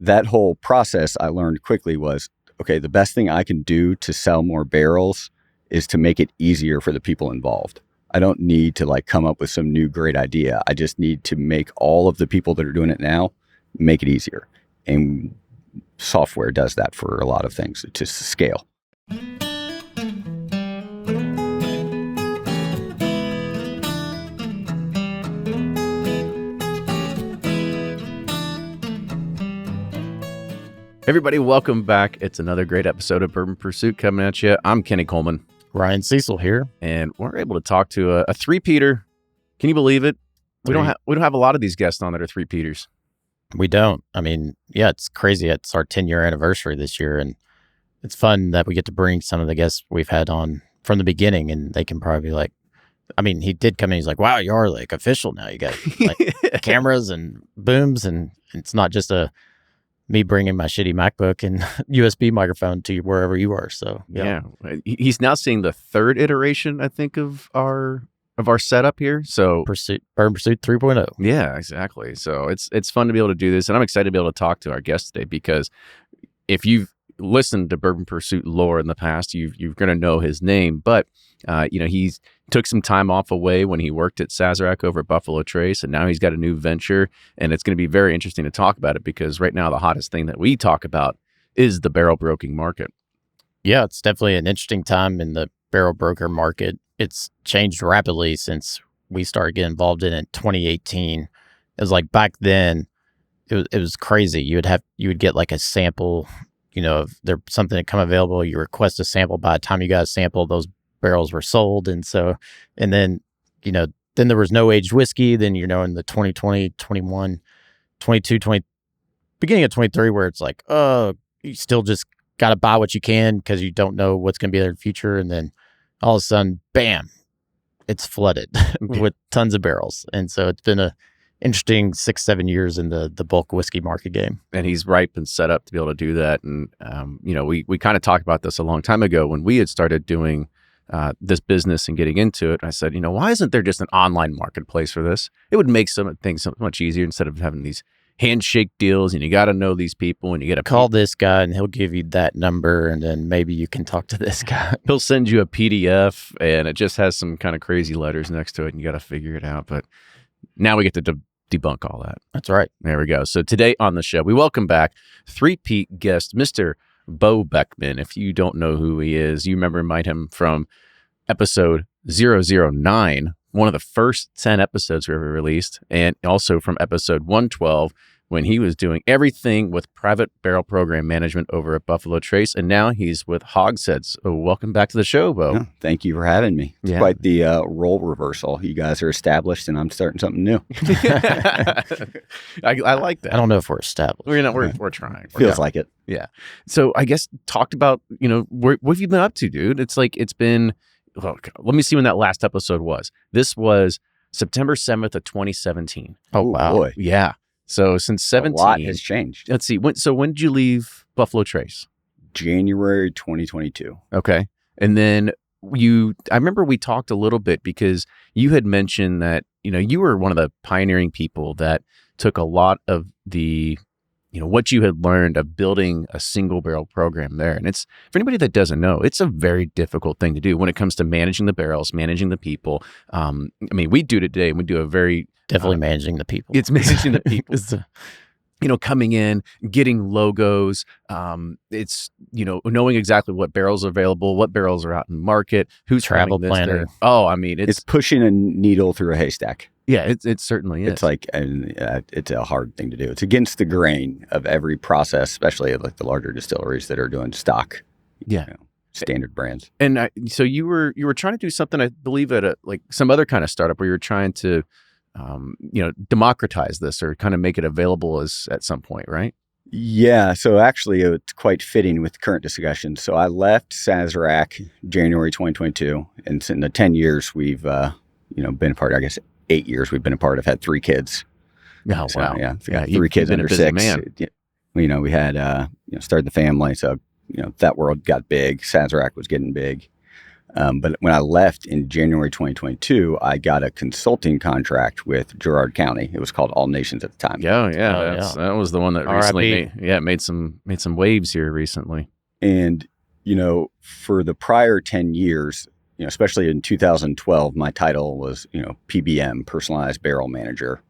that whole process I learned quickly was, okay, the best thing I can do to sell more barrels is to make it easier for the people involved. I don't need to like come up with some new great idea. I just need to make all of the people that are doing it now make it easier. And software does that for a lot of things to scale. Everybody, welcome back. It's another great episode of Bourbon Pursuit coming at you. I'm Kenny Coleman. Ryan Cecil here. And we're able to talk to a three-peater. Can you believe it? We don't have a lot of these guests on that are three-peaters. We don't. I mean, yeah, it's crazy. It's our 10-year anniversary this year, and it's fun that we get to bring some of the guests we've had on from the beginning, and they can probably be like, I mean, he did come in, he's like, wow, you are like official now. You got like cameras and booms, and it's not just me bringing my shitty MacBook and USB microphone to wherever you are. So yeah, he's now seeing the third iteration, I think, of our setup here. So Bourbon Pursuit 3.0. Yeah, exactly. So it's fun to be able to do this, and I'm excited to be able to talk to our guest today because if you've listened to Bourbon Pursuit lore in the past, you're going to know his name. But he's took some time off away when he worked at Sazerac over at Buffalo Trace, and now he's got a new venture, and it's going to be very interesting to talk about it because right now the hottest thing that we talk about is the barrel broking market. Yeah, it's definitely an interesting time in the barrel broker market. It's changed rapidly since we started getting involved in it in 2018. It was like back then, it was crazy. You would get like a sample, if there's something that come available, you request a sample. By the time you got a sample, those barrels were sold. And then there was no aged whiskey. Then, in the 2020, 21, 22, 20, beginning of 23, where it's like, you still just got to buy what you can because you don't know what's going to be there in the future. And then all of a sudden, bam, it's flooded with tons of barrels. And so it's been a interesting 6-7 years in the bulk whiskey market game. And he's ripe and set up to be able to do that. And, we kind of talked about this a long time ago when we had started doing this business and getting into it. I said, why isn't there just an online marketplace for this? It would make some things so much easier instead of having these handshake deals and you got to know these people and you got to call this guy and he'll give you that number and then maybe you can talk to this guy. He'll send you a PDF and it just has some kind of crazy letters next to it and you got to figure it out. But now we get to debunk all that. That's right. There we go. So today on the show, we welcome back three-peat guest, Mr. Beau Beckman. If you don't know who he is, you might him from episode 009, one of the first 10 episodes we ever released, and also from episode 112 when he was doing everything with private barrel program management over at Buffalo Trace, and now he's with Hogs Head. So welcome back to the show, Beau. Yeah, thank you for having me. It's quite the role reversal. You guys are established, and I'm starting something new. I like that. I don't know if we're established. We're trying. Feels like it. Yeah. So I guess talked about, what have you been up to, dude? It's like it's been. Look, let me see when that last episode was. This was September 7th of 2017. Oh, wow. Boy. Yeah. So since 17. A lot has changed. Let's see. When did you leave Buffalo Trace? January 2022. Okay. And then I remember we talked a little bit because you had mentioned that, you were one of the pioneering people that took a lot of the, what you had learned of building a single barrel program there. And it's, for anybody that doesn't know, it's a very difficult thing to do when it comes to managing the barrels, managing the people. We do it today and we do a very... Definitely managing the people. It's managing the people. Coming in, getting logos. It's, knowing exactly what barrels are available, what barrels are out in market, who's travel planner. It's pushing a needle through a haystack. Yeah, it certainly is. It's like, it's a hard thing to do. It's against the grain of every process, especially like the larger distilleries that are doing stock. Yeah. Standard brands. And so you were trying to do something, I believe, at some other kind of startup where you were trying to, democratize this or kind of make it available at some point, right? Yeah. So actually, it's quite fitting with the current discussion. So I left Sazerac January 2022, and in the 10 years we've, been a part. I guess 8 years we've been a part. I've had 3 kids. Oh, so, wow. Yeah. Yeah. 3 kids under 6. Man. We had started the family, so that world got big. Sazerac was getting big. But when I left in January 2022, I got a consulting contract with Girard County. It was called All Nations at the time. That was the one that recently RIP. made some waves here recently. And, for the prior 10 years, especially in 2012, my title was, PBM, Personalized Barrel Manager.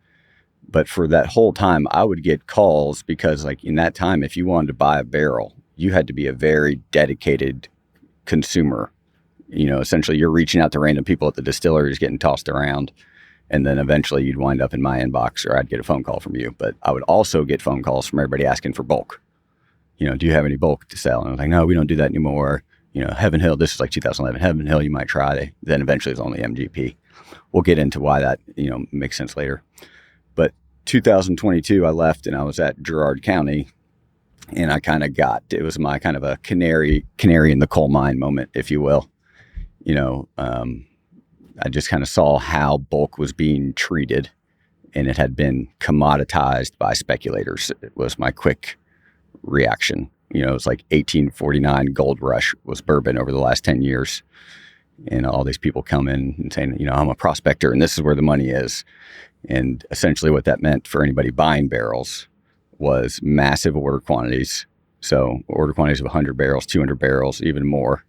But for that whole time, I would get calls because, like, in that time, if you wanted to buy a barrel, you had to be a very dedicated consumer. Essentially, you're reaching out to random people at the distilleries, getting tossed around. And then eventually you'd wind up in my inbox, or I'd get a phone call from you. But I would also get phone calls from everybody asking for bulk. Do you have any bulk to sell? And I was like, no, we don't do that anymore. Heaven Hill, this is like 2011. Heaven Hill, you might try. Then eventually it's only MGP. We'll get into why that, makes sense later. But 2022, I left and I was at Girard County, and I kind of it was my kind of a canary in the coal mine moment, if you will. I just kind of saw how bulk was being treated, and it had been commoditized by speculators. It was my quick reaction. It was like 1849 gold rush was bourbon over the last 10 years. And all these people come in and saying, I'm a prospector and this is where the money is. And essentially what that meant for anybody buying barrels was massive order quantities. So order quantities of 100 barrels, 200 barrels, even more.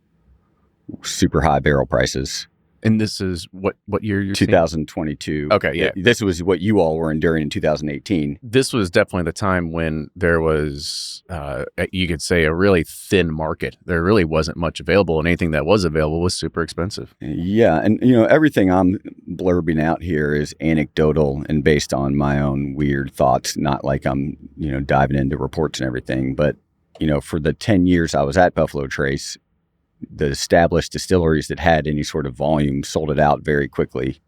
Super high barrel prices. And this is what year you're 2022. Okay, yeah. This was what you all were enduring in 2018. This was definitely the time when there was, you could say, a really thin market. There really wasn't much available, and anything that was available was super expensive. Yeah, and everything I'm blurbing out here is anecdotal and based on my own weird thoughts, not like I'm, diving into reports and everything. But, for the 10 years I was at Buffalo Trace, the established distilleries that had any sort of volume sold it out very quickly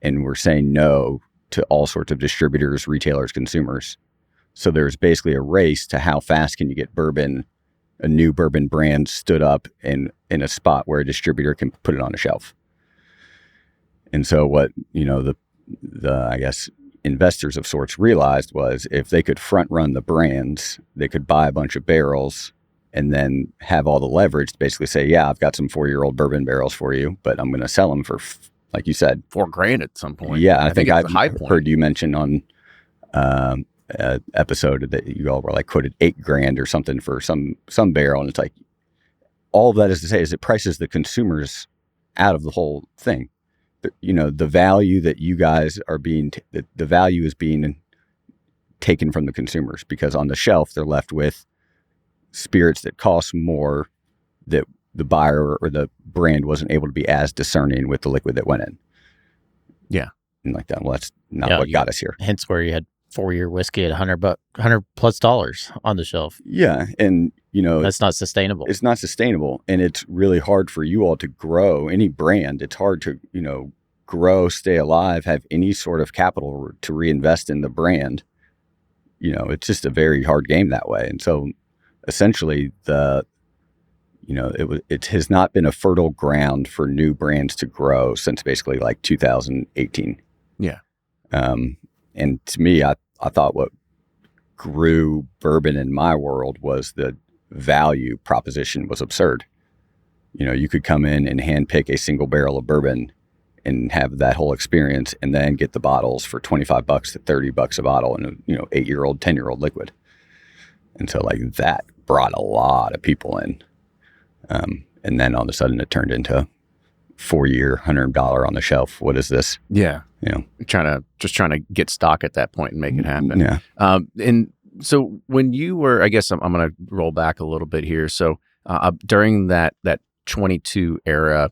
and were saying no to all sorts of distributors, retailers, consumers. So there's basically a race to how fast can you get bourbon, a new bourbon brand stood up in a spot where a distributor can put it on a shelf. And so what, the I guess investors of sorts realized was if they could front run the brands, they could buy a bunch of barrels and then have all the leverage to basically say, yeah, I've got some 4-year-old bourbon barrels for you, but I'm going to sell them for, like you said, $4,000 at some point. Yeah, I think I've high point. Heard you mention on an episode that you all were like quoted $8,000 or something for some barrel. And it's like, all of that is to say is it prices the consumers out of the whole thing. But, the value that you guys are being, the value is being taken from the consumers because on the shelf, they're left with spirits that cost more that the buyer or the brand wasn't able to be as discerning with the liquid that went in. Yeah. And like that. Well, that's not what got us here. Hence where you had 4-year whiskey at $100+ on the shelf. Yeah. And, that's not sustainable. It's not sustainable. And it's really hard for you all to grow any brand. It's hard to, grow, stay alive, have any sort of capital to reinvest in the brand. It's just a very hard game that way. And so, essentially, it has not been a fertile ground for new brands to grow since basically like 2018. Yeah. And to me, I thought what grew bourbon in my world was the value proposition was absurd. You could come in and handpick a single barrel of bourbon and have that whole experience and then get the bottles for $25 to $30 a bottle in a 8-year-old, 10-year-old liquid. And so like that brought a lot of people in. And then all of a sudden it turned into 4-year, $100 on the shelf. What is this? Yeah. Trying to get stock at that point and make it happen. Yeah. And so when you were, I guess I'm going to roll back a little bit here. So during that 22 era,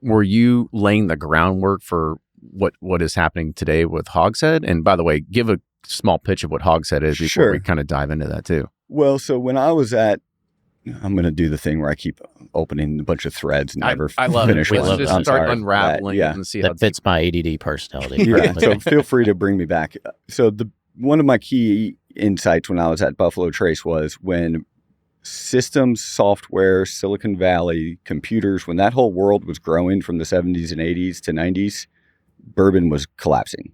were you laying the groundwork for what is happening today with Hogs Head? And by the way, give a small pitch of what Hogs Head is before we kind of dive into that too. Well, so when I was I'm going to do the thing where I keep opening a bunch of threads and never I love finish it. one. Let's just start unraveling and see that fits my ADD personality. Yeah, so feel free to bring me back. So one of my key insights when I was at Buffalo Trace was when systems, software, Silicon Valley, computers, when that whole world was growing from the 70s and 80s to 90s, bourbon was collapsing.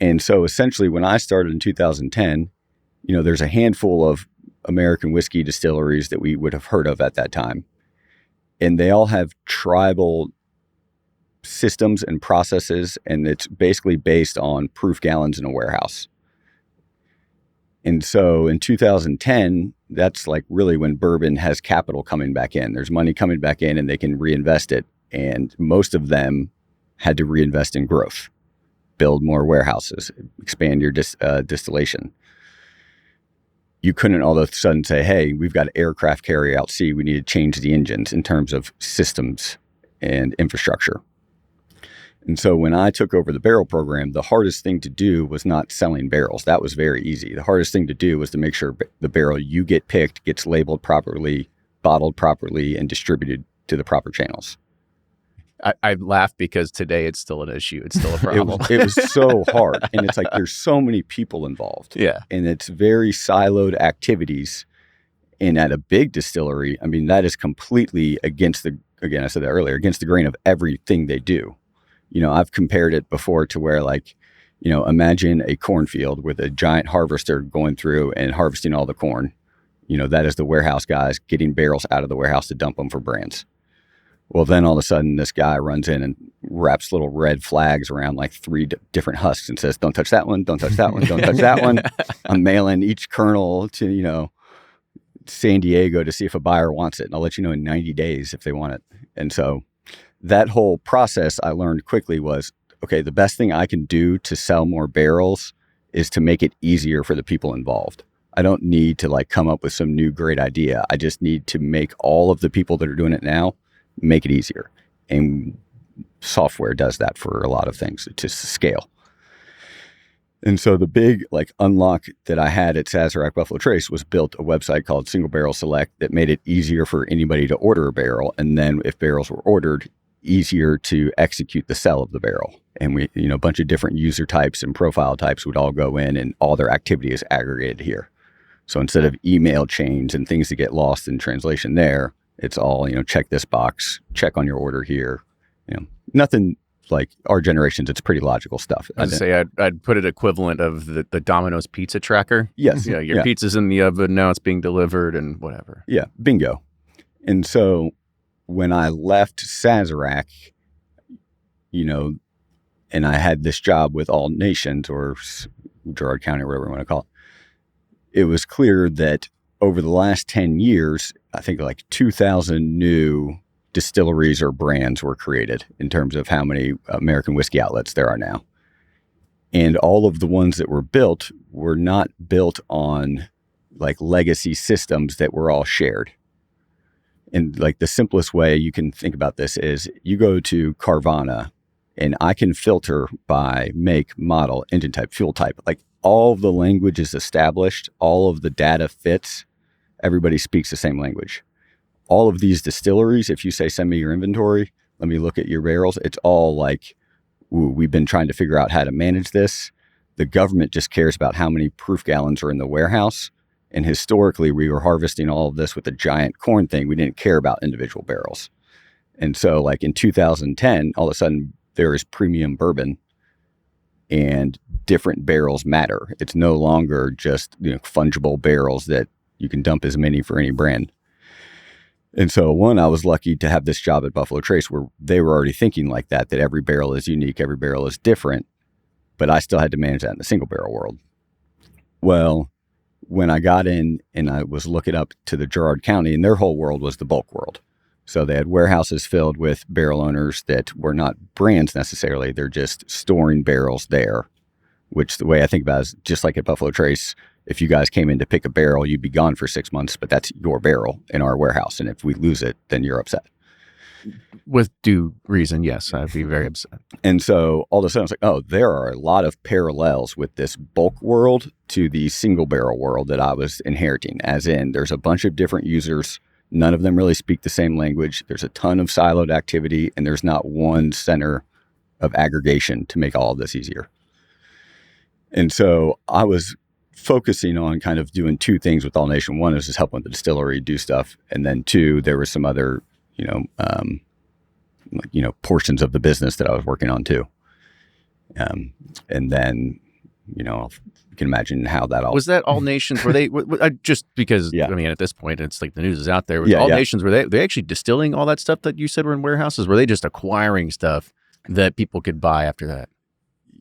And so essentially when I started in 2010, there's a handful of American whiskey distilleries that we would have heard of at that time. and they all have tribal systems and processes, and it's basically based on proof gallons in a warehouse. And so in 2010, that's like really when bourbon has capital coming back in. There's money coming back in and they can reinvest it. And most of them had to reinvest in growth, build more warehouses, expand your distillation. You couldn't all of a sudden say, hey, we've got an aircraft carrier out sea. We need to change the engines in terms of systems and infrastructure. And so when I took over the barrel program, the hardest thing to do was not selling barrels. That was very easy. The hardest thing to do was to make sure the barrel you get picked gets labeled properly, bottled properly, and distributed to the proper channels. I laugh because today it's still an issue. It's still a problem. It was so hard. And it's like there's so many people involved. Yeah. And it's very siloed activities. And at a big distillery, I mean, that is completely against the, again, I said that earlier, against the grain of everything they do. You know, I've compared it before to where, like, you know, imagine a cornfield with a giant harvester going through and harvesting all the corn. You know, that is the warehouse guys getting barrels out of the warehouse to dump them for brands. Well, then all of a sudden this guy runs in and wraps little red flags around like three different husks and says, don't touch that one, don't touch that one, don't touch that one. I'm mailing each kernel to, you know, San Diego to see if a buyer wants it. And I'll let you know in 90 days if they want it. And so that whole process I learned quickly was, okay, the best thing I can do to sell more barrels is to make it easier for the people involved. I don't need to like come up with some new great idea. I just need to make all of the people that are doing it now make it easier. And software does that for a lot of things to scale. And so the big like unlock that I had at Sazerac Buffalo Trace was built a website called Single Barrel Select that made it easier for anybody to order a barrel. And then if barrels were ordered, easier to execute the sell of the barrel. And we, you know, a bunch of different user types and profile types would all go in and all their activity is aggregated here. So instead of email chains and things that get lost in translation there, it's all, you know, check this box, check on your order here. You know, nothing like our generations. It's pretty logical stuff. I'd put it equivalent of the Domino's pizza tracker. Yes. Yeah. Your pizza's in the oven. Now it's being delivered and whatever. Yeah. Bingo. And so when I left Sazerac, you know, and I had this job with All Nations or Girard County, or whatever you want to call it, it was clear that over the last 10 years, I think like 2,000 new distilleries or brands were created in terms of how many American whiskey outlets there are now. And all of the ones that were built were not built on like legacy systems that were all shared. And like the simplest way you can think about this is you go to Carvana and I can filter by make, model, engine type, fuel type. Like all of the language is established, all of the data fits, everybody speaks the same language. All of these distilleries, if you say, send me your inventory, let me look at your barrels, it's all like, ooh, we've been trying to figure out how to manage this. The government just cares about how many proof gallons are in the warehouse. And historically, we were harvesting all of this with a giant corn thing. We didn't care about individual barrels. And so like in 2010, all of a sudden there is premium bourbon and different barrels matter. It's no longer just, you know, fungible barrels that you can dump as many for any brand. And so one, I was lucky to have this job at Buffalo Trace where they were already thinking like that every barrel is unique, every barrel is different, but I still had to manage that in the single barrel world. Well, when I got in and I was looking up to the Girard County, and their whole world was the bulk world. So they had warehouses filled with barrel owners that were not brands necessarily. They're just storing barrels there, which the way I think about it is just like at Buffalo Trace, if you guys came in to pick a barrel, you'd be gone for 6 months, but that's your barrel in our warehouse. And if we lose it, then you're upset. With due reason, yes, I'd be very upset. And so all of a sudden, I was like, oh, there are a lot of parallels with this bulk world to the single barrel world that I was inheriting. As in, there's a bunch of different users. None of them really speak the same language. There's a ton of siloed activity, and there's not one center of aggregation to make all of this easier. And so I was focusing on kind of doing two things with All Nation. One is just helping the distillery do stuff. And then two, there was some other, portions of the business that I was working on too. And then you can imagine how that all Was that all nations? Were they just because? Yeah. I mean, at this point, it's like the news is out there. Yeah, All yeah. nations were they actually distilling all that stuff that you said were in warehouses? Were they just acquiring stuff that people could buy after that?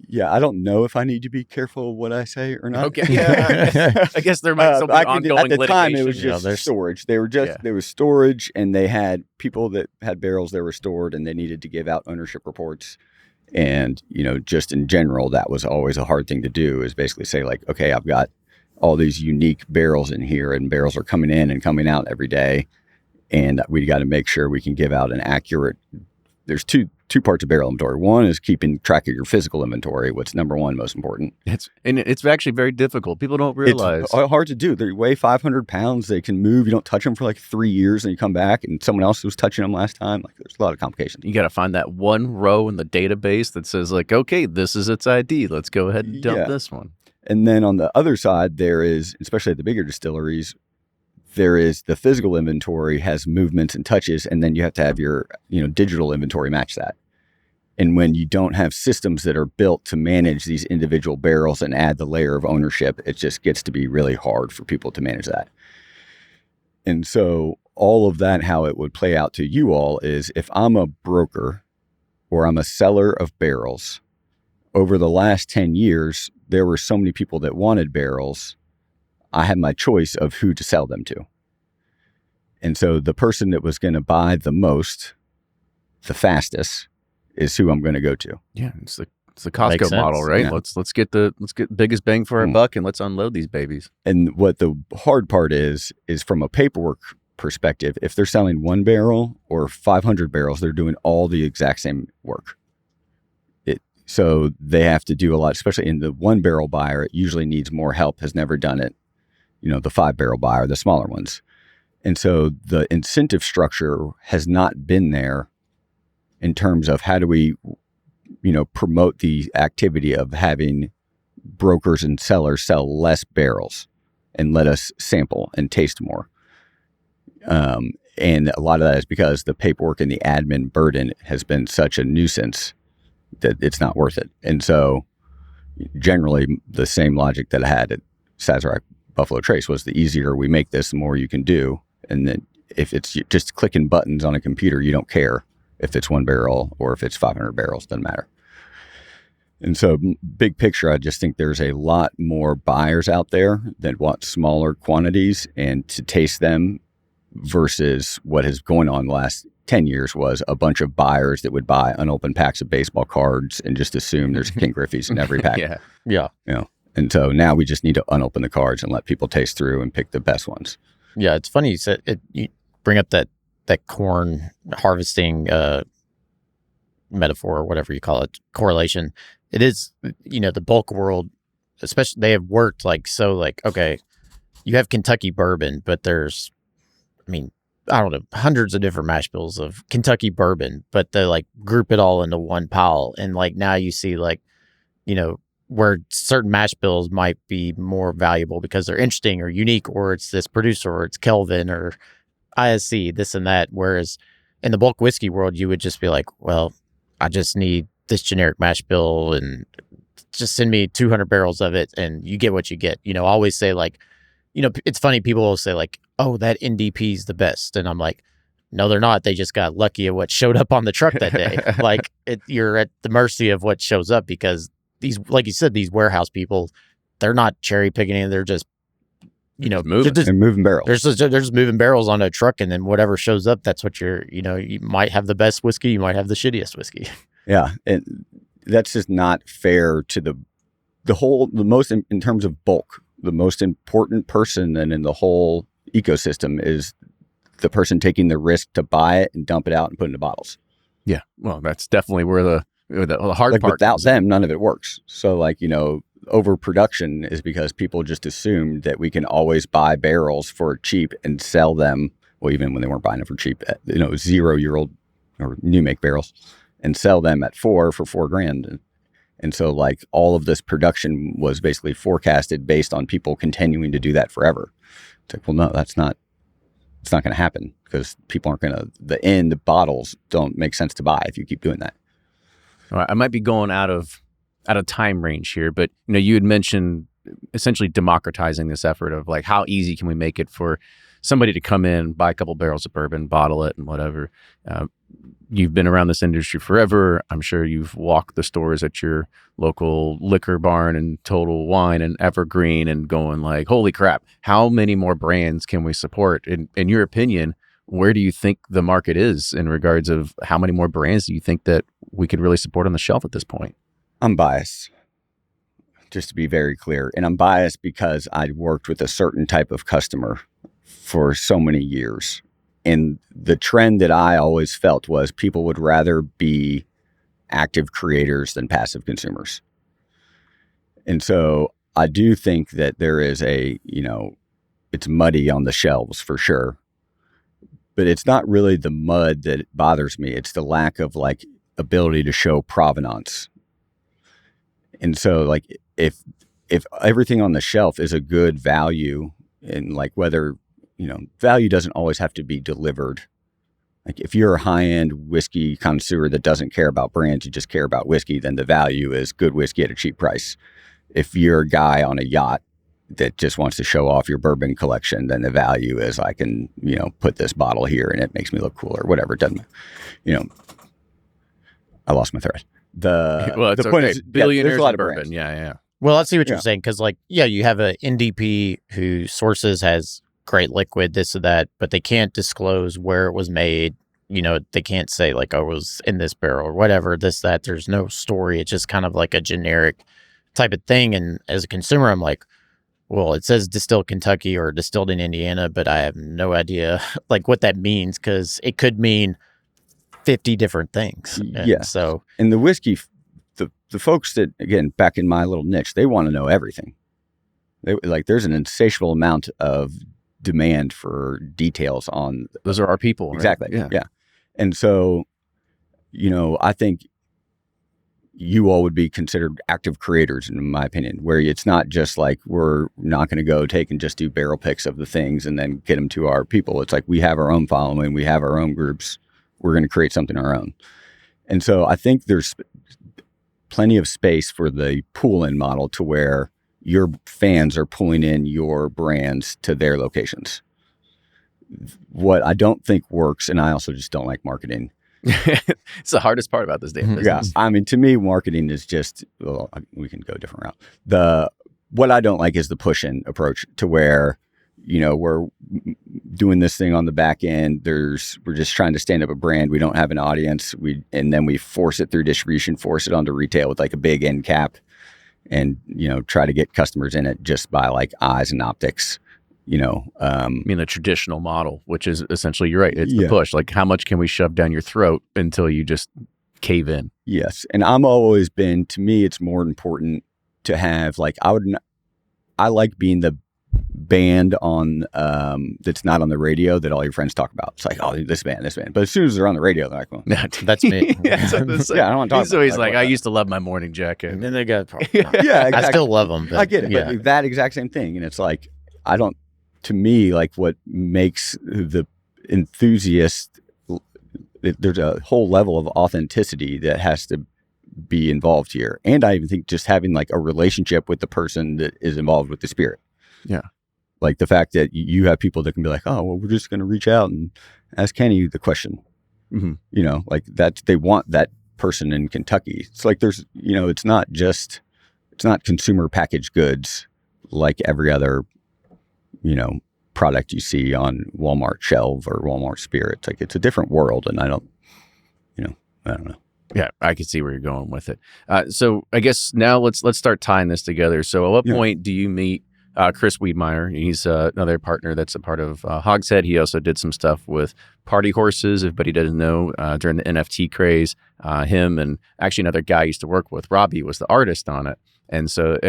Yeah, I don't know if I need to be careful of what I say or not. Okay, yeah. I guess there might still be ongoing at the time, it was litigation. just storage. They were just there was storage, and they had people that had barrels that were stored, and they needed to give out ownership reports. And just in general, that was always a hard thing to do. Is basically say like, okay, I've got all these unique barrels in here, and barrels are coming in and coming out every day, and we got to make sure we can give out an accurate. There's two parts of barrel inventory. One is keeping track of your physical inventory, what's number one most important. It's actually very difficult. People don't realize. It's hard to do. They weigh 500 pounds. They can move. You don't touch them for like 3 years, and you come back, and someone else was touching them last time. Like, there's a lot of complications. You got to find that one row in the database that says like, okay, this is its ID. Let's go ahead and dump this one. And then on the other side, there is, especially at the bigger distilleries, there is the physical inventory has movements and touches, and then you have to have your digital inventory match that. And when you don't have systems that are built to manage these individual barrels and add the layer of ownership, it just gets to be really hard for people to manage that. And so all of that, how it would play out to you all is if I'm a broker or I'm a seller of barrels, over the last 10 years, there were so many people that wanted barrels, I had my choice of who to sell them to. And so the person that was going to buy the most, the fastest, is who I'm going to go to. Yeah, it's the Costco model, right? Yeah. Let's get biggest bang for our buck, and let's unload these babies. And what the hard part is from a paperwork perspective, if they're selling 1 barrel or 500 barrels, they're doing all the exact same work. So they have to do a lot, especially in the 1 barrel buyer. It usually needs more help, has never done it. The 5 barrel buyer, the smaller ones. And so the incentive structure has not been there in terms of how do we, promote the activity of having brokers and sellers sell less barrels and let us sample and taste more. And a lot of that is because the paperwork and the admin burden has been such a nuisance that it's not worth it. And so generally the same logic that I had at Sazerac Buffalo Trace was the easier we make this, the more you can do. And then if it's just clicking buttons on a computer, you don't care if it's 1 barrel or if it's 500 barrels, doesn't matter. And so big picture, I just think there's a lot more buyers out there that want smaller quantities and to taste them versus what has going on the last 10 years was a bunch of buyers that would buy unopened packs of baseball cards and just assume there's King Griffey's in every pack. Yeah. And so now we just need to unopen the cards and let people taste through and pick the best ones. Yeah, it's funny you said it. You bring up that corn harvesting metaphor or whatever you call it, correlation. It is, the bulk world, especially they have worked okay, you have Kentucky bourbon, but there's, I don't know, hundreds of different mash bills of Kentucky bourbon, but they group it all into one pile. And now you see where certain mash bills might be more valuable because they're interesting or unique, or it's this producer, or it's Kelvin or ISC, this and that. Whereas in the bulk whiskey world, you would just be like, well, I just need this generic mash bill and just send me 200 barrels of it and you get what you get. I always say it's funny. People will say oh, that NDP is the best. And I'm like, no, they're not. They just got lucky at what showed up on the truck that day. You're at the mercy of what shows up because these, like you said, these warehouse people, they're not cherry picking. They're just, moving. They're moving barrels. They're just moving barrels on a truck, and then whatever shows up, that's what you might have the best whiskey, you might have the shittiest whiskey. Yeah. And that's just not fair to the most in terms of bulk, the most important person and in the whole ecosystem is the person taking the risk to buy it and dump it out and put it into bottles. Yeah. Well, that's definitely where the hard part. Without them, none of it works. So overproduction is because people just assumed that we can always buy barrels for cheap and sell them. Well, even when they weren't buying it for cheap, 0-year-old or new make barrels and sell them at $4 for $4,000. And so all of this production was basically forecasted based on people continuing to do that forever. It's well, no, it's not going to happen because people aren't going to, the end bottles don't make sense to buy if you keep doing that. All right, I might be going out of out of time range here, but you had mentioned essentially democratizing this effort of like how easy can we make it for somebody to come in, buy a couple barrels of bourbon, bottle it, and whatever. You've been around this industry forever. I'm sure you've walked the stores at your local liquor barn and Total Wine and Evergreen and going like, holy crap, how many more brands can we support? In your opinion, where do you think the market is in regards of how many more brands do you think that we could really support on the shelf at this point? I'm biased, just to be very clear. And I'm biased because I worked with a certain type of customer for so many years. And the trend that I always felt was people would rather be active creators than passive consumers. And so I do think that there is it's muddy on the shelves for sure. But it's not really the mud that bothers me. It's the lack of like ability to show provenance. And so like if everything on the shelf is a good value, and like whether, value doesn't always have to be delivered. Like if you're a high-end whiskey connoisseur that doesn't care about brands, you just care about whiskey, then the value is good whiskey at a cheap price. If you're a guy on a yacht that just wants to show off your bourbon collection, then the value is I can, put this bottle here and it makes me look cool or whatever. It doesn't, I lost my thread. The point is, billionaires there's a lot of bourbon. brands. Yeah. Well, I see what you're saying, because you have a NDP who sources has great liquid, this or that, but they can't disclose where it was made. They can't say like, oh, it was in this barrel or whatever, this, that. There's no story. It's just kind of like a generic type of thing. And as a consumer, I'm like, well, it says distilled Kentucky or distilled in Indiana, but I have no idea like what that means, because it could mean 50 different things. Yeah. So, and the whiskey, the folks that, again, back in my little niche, they want to know everything. There's an insatiable amount of demand for details on. Those are our people. Right? Exactly. Yeah. And so, I think you all would be considered active creators, in my opinion, where it's not just like we're not going to go take and just do barrel picks of the things and then get them to our people. It's like we have our own following, we have our own groups. We're going to create something our own. And so I think there's plenty of space for the pull-in model to where your fans are pulling in your brands to their locations. What I don't think works, and I also just don't like marketing. It's the hardest part about this damn business. Yeah. I mean, to me, marketing is just, well, we can go a different route. What I don't like is the push-in approach to where, we're doing this thing on the back end. We're just trying to stand up a brand. We don't have an audience. And then we force it through distribution, force it onto retail with like a big end cap, and, try to get customers in it just by like eyes and optics. I mean, the traditional model, which is essentially, you're right, it's the push. Like, how much can we shove down your throat until you just cave in? Yes. And to me, it's more important to have like, I like being the band on that's not on the radio that all your friends talk about. It's like, oh, this band. But as soon as they're on the radio, they're like, well, that's me. I don't want to talk about so he's like, I used to love my morning jacket. And then they got exactly. I still love them. I get it. Yeah. But that exact same thing. And it's like, to me, like what makes the enthusiast, there's a whole level of authenticity that has to be involved here. And I even think just having like a relationship with the person that is involved with the spirit. Yeah. Like the fact that you have people that can be like, oh, well, we're just going to reach out and ask Kenny the question. Mm-hmm. Like that, they want that person in Kentucky. It's like there's, it's not consumer packaged goods like every other, product you see on Walmart shelf or Walmart spirits. Like it's a different world. And I don't know. Yeah, I can see where you're going with it. So I guess now let's start tying this together. So at what point do you meet Chris Wiedmeyer? He's another partner that's a part of Hogs Head. He also did some stuff with Party Horses. If anybody doesn't know, during the NFT craze, him and actually another guy I used to work with, Robbie, was the artist on it. And so,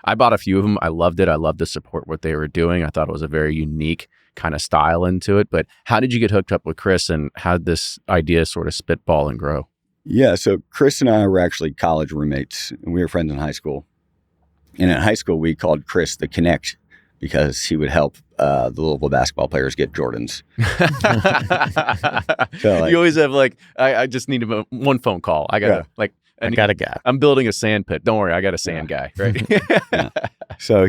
I bought a few of them. I loved it. I loved to support what they were doing. I thought it was a very unique kind of style into it. But how did you get hooked up with Chris, and how did this idea sort of spitball and grow? Yeah, so Chris and I were actually college roommates, and we were friends in high school. And in high school, we called Chris the Connect because he would help the Louisville basketball players get Jordans. So, you always have like, I just need one phone call. I got to I got a guy. I'm building a sand pit. Don't worry, I got a sand guy. Right. Yeah. So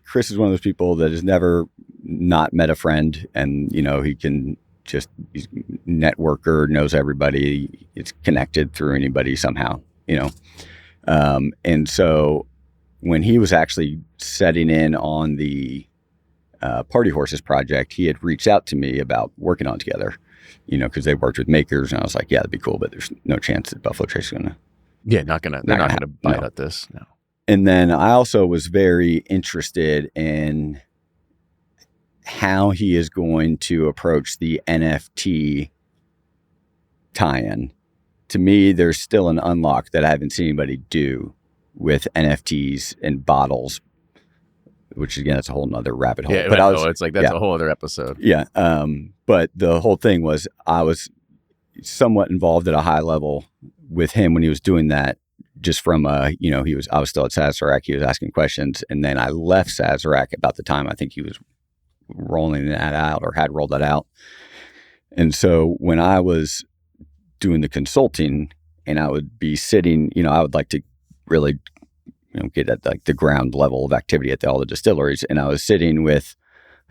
Chris is one of those people that has never not met a friend, and he can just he's a networker, knows everybody, it's connected through anybody somehow. And so when he was actually setting in on the Party Horses project, he had reached out to me about working on it together. Because they worked with makers, and I was like, yeah, that'd be cool, but there's no chance that Buffalo Trace is gonna. Yeah, they're not gonna bite at this. No. And then I also was very interested in how he is going to approach the NFT tie-in. To me, there's still an unlock that I haven't seen anybody do with NFTs and bottles, which again, that's a whole nother rabbit hole. Yeah, but it's like that's a whole other episode. Yeah. But the whole thing was I was somewhat involved at a high level with him when he was doing that, just from I was still at Sazerac. He was asking questions, and then I left Sazerac about the time I think he was rolling that out or had rolled that out. And so when I was doing the consulting, and I would be sitting, I would like to really get at like the ground level of activity at all the distilleries. And I was sitting with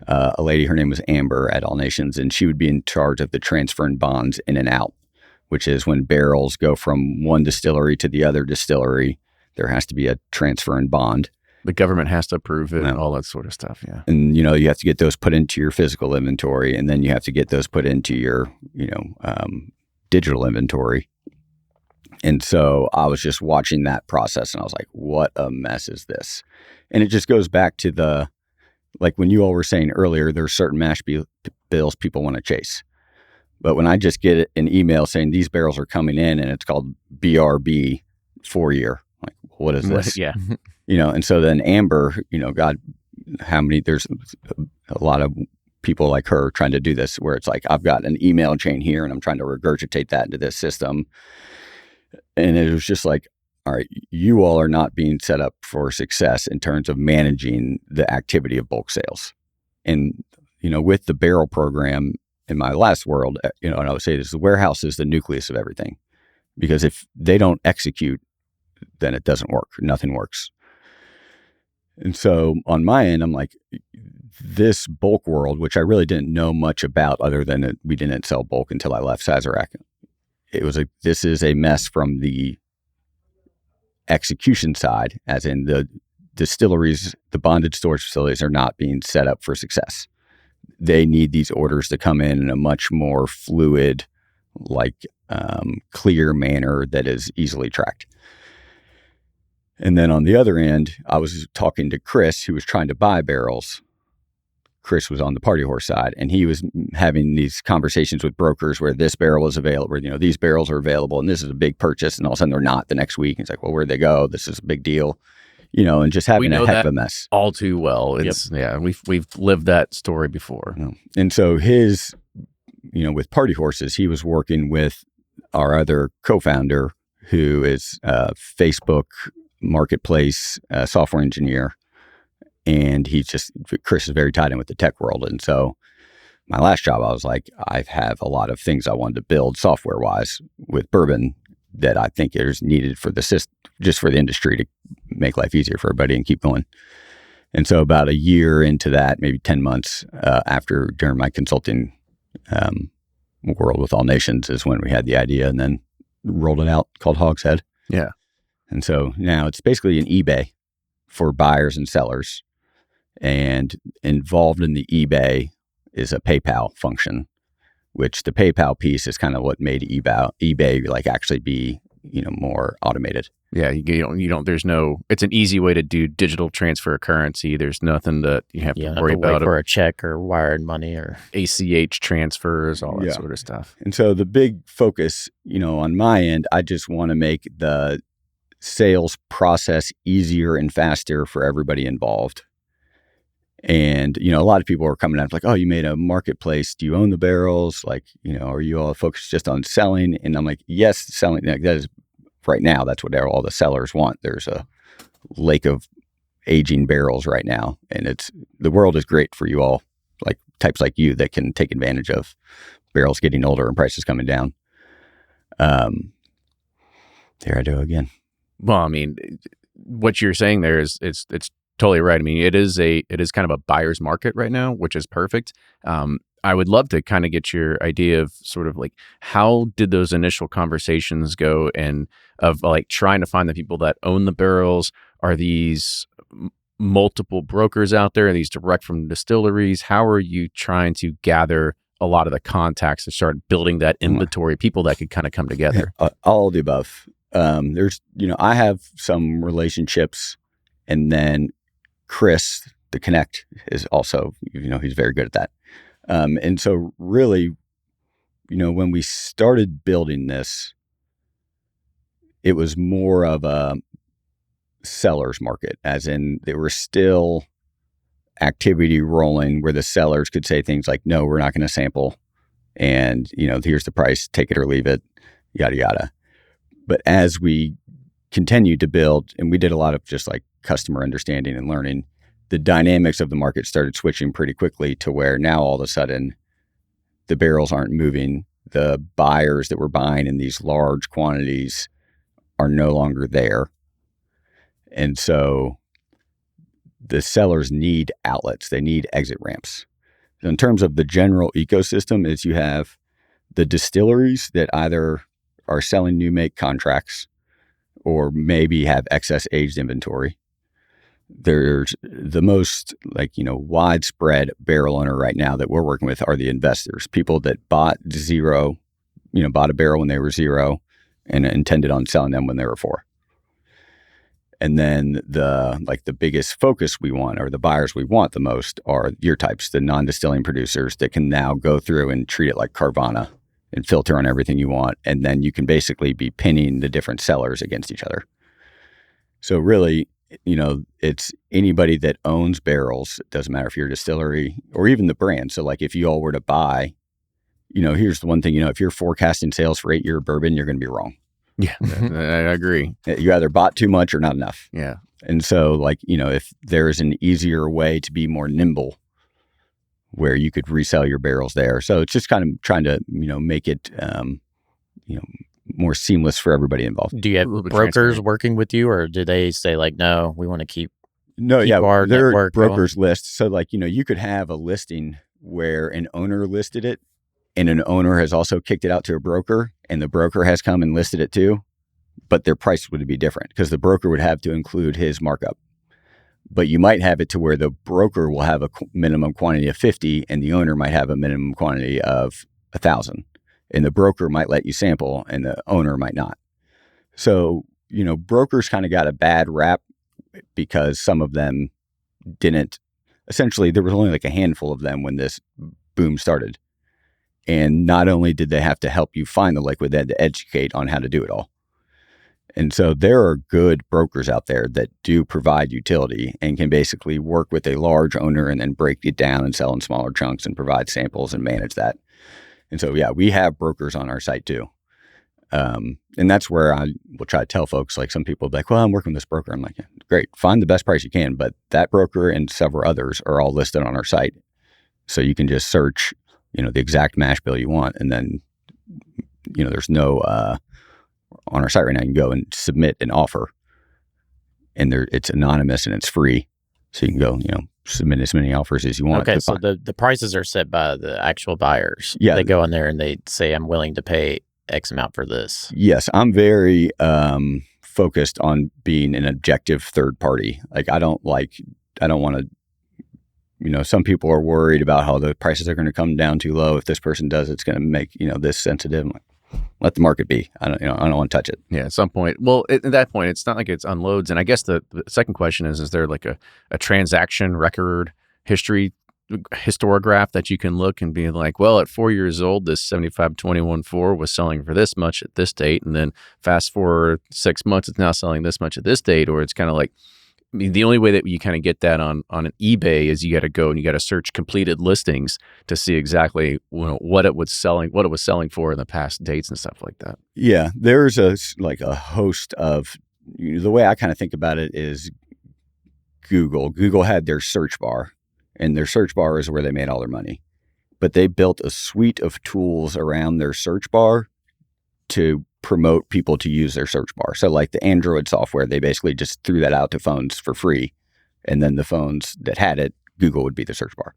a lady, her name was Amber at All Nations, and she would be in charge of the transfer and bonds in and out, which is when barrels go from one distillery to the other distillery, there has to be a transfer and bond. The government has to approve it and all that sort of stuff. Yeah. And, you have to get those put into your physical inventory, and then you have to get those put into your, digital inventory. And so I was just watching that process, and I was like, what a mess is this? And it just goes back to like when you all were saying earlier, there's certain mash bills people want to chase. But when I just get an email saying these barrels are coming in and it's called BRB 4-year, like, what is this? Yeah. And so then Amber, God, how many, there's a lot of people like her trying to do this, where it's like, I've got an email chain here and I'm trying to regurgitate that into this system. And it was just like, all right, you all are not being set up for success in terms of managing the activity of bulk sales. And, with the barrel program in my last world, and I would say this, the warehouse is the nucleus of everything, because if they don't execute, then it doesn't work. Nothing works. And so on my end, I'm like, this bulk world, which I really didn't know much about other than we didn't sell bulk until I left Sazerac. It was this is a mess from the execution side, as in the distilleries, the bonded storage facilities are not being set up for success. They need these orders to come in a much more fluid, clear manner that is easily tracked. And then on the other end, I was talking to Chris, who was trying to buy barrels. Chris was on the Party Horse side, and he was having these conversations with brokers where this barrel is available, these barrels are available, and this is a big purchase, and all of a sudden they're not the next week. And it's like, well, where'd they go? This is a big deal, and just having a heck of a mess. All too well. It's we've lived that story before. And so his, with Party Horses, he was working with our other co-founder, who is a Facebook marketplace software engineer. And Chris is very tied in with the tech world. And so my last job, I was like, I have a lot of things I wanted to build software wise with Bourbon that I think is needed for the system, just for the industry to make life easier for everybody and keep going. And so about a year into that, maybe 10 months during my consulting world with All Nations, is when we had the idea and then rolled it out, called Hogs Head. Yeah. And so now it's basically an eBay for buyers and sellers. And involved in the eBay is a PayPal function, which the PayPal piece is kind of what made eBay actually be, more automated. Yeah, you don't. There's no. It's an easy way to do digital transfer of currency. There's nothing that you have to worry about for a check or wired money or ACH transfers, all that sort of stuff. And so the big focus, on my end, I just want to make the sales process easier and faster for everybody involved. And, a lot of people are coming out like, oh, you made a marketplace. Do you own the barrels? Are you all focused just on selling? And I'm like, yes, selling. That is right now. That's what all the sellers want. There's a lake of aging barrels right now. And the world is great for you all, like types like you that can take advantage of barrels getting older and prices coming down. Here I do again. Well, I mean, what you're saying there is it's totally right. I mean, it is kind of a buyer's market right now, which is perfect. I would love to kind of get your idea of sort of like how did those initial conversations go, and of like trying to find the people that own the barrels. Are these multiple brokers out there? Are these direct from distilleries? How are you trying to gather a lot of the contacts to start building that inventory, people that could kind of come together? All of the above. There's, I have some relationships, and then Chris, the Connect, is also, he's very good at that. And so really, when we started building this, it was more of a seller's market, as in there were still activity rolling where the sellers could say things like, no, we're not going to sample. And, here's the price, take it or leave it, yada, yada. But as we continued to build, and we did a lot of just like customer understanding and learning, the dynamics of the market started switching pretty quickly to where now all of a sudden the barrels aren't moving. The buyers that were buying in these large quantities are no longer there. And so the sellers need outlets. They need exit ramps. So in terms of the general ecosystem, is you have the distilleries that either are selling new make contracts or maybe have excess aged inventory. There's the most widespread barrel owner right now that we're working with are the investors, people that bought a barrel when they were 0 and intended on selling them when they were 4. And then the biggest focus we want, or the buyers we want the most, are your types, the non-distilling producers that can now go through and treat it like Carvana and filter on everything you want. And then you can basically be pinning the different sellers against each other. So really, it's anybody that owns barrels. It doesn't matter if you're a distillery or even the brand. So like if you all were to buy, here's the one thing, if you're forecasting sales for 8-year bourbon, you're going to be wrong. Yeah, I agree. You either bought too much or not enough. Yeah. And so if there's an easier way to be more nimble where you could resell your barrels there. So it's just kind of trying to, make it, more seamless for everybody involved. Do you have brokers working with you, or do they say like, no, we want to keep our there are network brokers going? lists. So you could have a listing where an owner listed it and an owner has also kicked it out to a broker and the broker has come and listed it too, but their price would be different because the broker would have to include his markup. But you might have it to where the broker will have a minimum quantity of 50 and the owner might have a minimum quantity of 1,000. And the broker might let you sample and the owner might not. So, brokers kind of got a bad rap because some of them didn't. Essentially, there was only like a handful of them when this boom started. And not only did they have to help you find the liquid, they had to educate on how to do it all. And so there are good brokers out there that do provide utility and can basically work with a large owner and then break it down and sell in smaller chunks and provide samples and manage that. And so, yeah, we have brokers on our site too. And that's where I will try to tell folks, like some people will be like, well, I'm working with this broker. I'm like, yeah, great, find the best price you can. But that broker and several others are all listed on our site. So you can just search, the exact mash bill you want. And then, there's no, on our site right now, you can go and submit an offer and it's anonymous and it's free. So you can go, submit as many offers as you want. Okay, so the prices are set by the actual buyers. Yeah. They go in there and they say, I'm willing to pay X amount for this. Yes, I'm very focused on being an objective third party. Like I don't want to, some people are worried about how the prices are going to come down too low. If this person does, it's going to make, this sensitive. I'm like, let the market be. I don't want to touch it. Yeah, at some point. Well, at that point, it's not like it's unloads. And I guess the second question is there like a transaction record historiograph that you can look and be like, well, at 4 years old, this 75-21-4 was selling for this much at this date. And then fast forward 6 months, it's now selling this much at this date. Or it's kind of like, I mean, the only way that you kind of get that on an eBay is you got to go and you got to search completed listings to see exactly what it was selling for in the past dates and stuff like that. Yeah, there's a host of, the way I kind of think about it is Google. Google had their search bar, and their search bar is where they made all their money. But they built a suite of tools around their search bar to promote people to use their search bar. So like the Android software, they basically just threw that out to phones for free. And then the phones that had it, Google would be the search bar.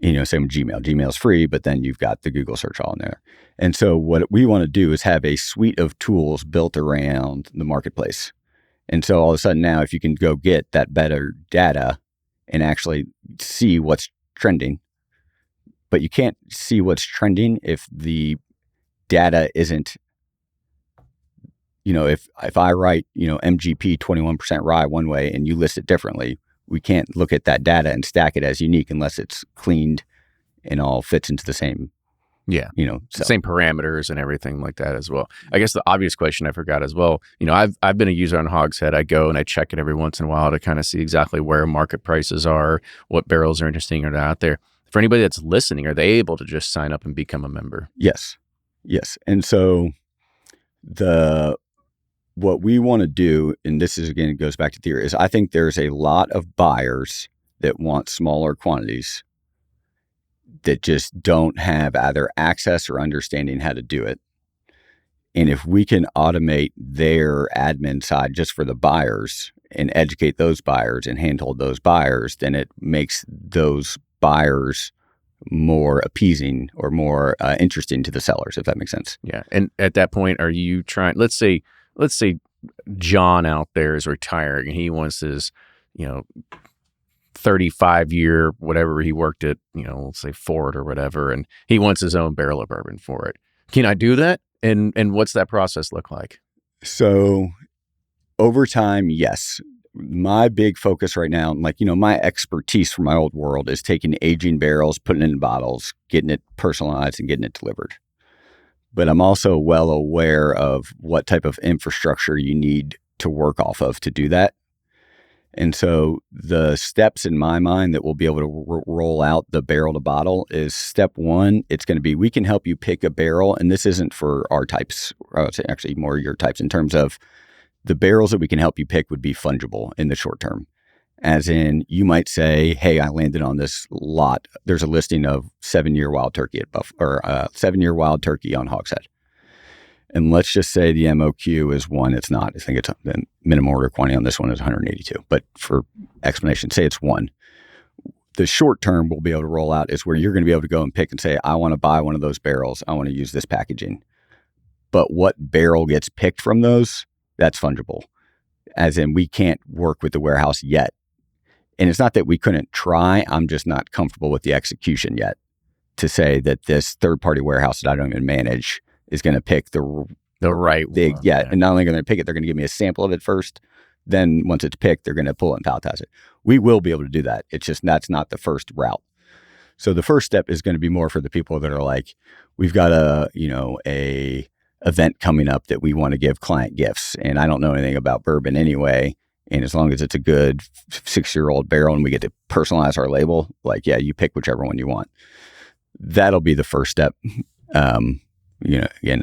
Same with Gmail. Gmail's free, but then you've got the Google search all in there. And so what we want to do is have a suite of tools built around the marketplace. And so all of a sudden now, if you can go get that better data and actually see what's trending, but you can't see what's trending if the data isn't, if I write, MGP 21% rye one way and you list it differently, we can't look at that data and stack it as unique unless it's cleaned and all fits into the same, same parameters and everything like that as well. I guess the obvious question I forgot as well, I've been a user on Hogs Head. I go and I check it every once in a while to kind of see exactly where market prices are, what barrels are interesting or not out there. For anybody that's listening, are they able to just sign up and become a member? Yes. And so what we want to do, and this is, again, it goes back to theory, is I think there's a lot of buyers that want smaller quantities that just don't have either access or understanding how to do it. And if we can automate their admin side just for the buyers and educate those buyers and handhold those buyers, then it makes those buyers more appeasing or more interesting to the sellers, if that makes sense. Yeah. And at that point, are you trying, let's say John out there is retiring and he wants his, 35-year, whatever he worked at, let's say Ford or whatever, and he wants his own barrel of bourbon for it. Can I do that? And what's that process look like? So over time, yes. My big focus right now, my expertise from my old world is taking aging barrels, putting it in bottles, getting it personalized and getting it delivered. But I'm also well aware of what type of infrastructure you need to work off of to do that. And so the steps in my mind that we'll be able to roll out the barrel to bottle is step one. It's going to be, we can help you pick a barrel. And this isn't for our types, or I would say actually more your types, in terms of the barrels that we can help you pick would be fungible in the short term. As in, you might say, hey, I landed on this lot. There's a listing of 7-year wild turkey at 7-year wild turkey on Hogs Head. And let's just say the MOQ is 1. It's not. I think it's the minimum order quantity on this one is 182. But for explanation, say it's 1. The short term we'll be able to roll out is where you're going to be able to go and pick and say, I want to buy one of those barrels. I want to use this packaging. But what barrel gets picked from those, that's fungible. As in, we can't work with the warehouse yet. And it's not that we couldn't try. I'm just not comfortable with the execution yet to say that this third-party warehouse that I don't even manage is going to pick the right one. Yeah. And not only going to pick it, they're going to give me a sample of it first. Then once it's picked, they're going to pull it and palletize it. We will be able to do that. It's just, that's not the first route. So the first step is going to be more for the people that are like, we've got a event coming up that we want to give client gifts. And I don't know anything about bourbon anyway. And as long as it's a good 6-year-old barrel and we get to personalize our label, you pick whichever one you want. That'll be the first step. Again,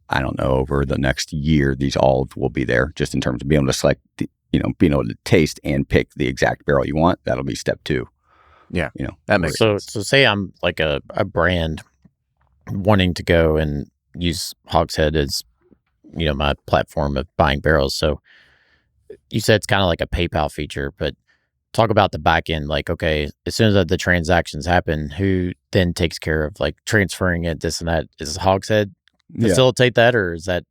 I don't know, over the next year, these all will be there just in terms of being able to select, being able to taste and pick the exact barrel you want. That'll be step 2. Yeah. That makes sense. So say I'm like a brand wanting to go and use Hogs Head as, my platform of buying barrels. So you said it's kind of like a PayPal feature, but talk about the back end. Okay, as soon as the transactions happen, who then takes care of transferring it, this and that? Is Hogs Head facilitate that, or is that?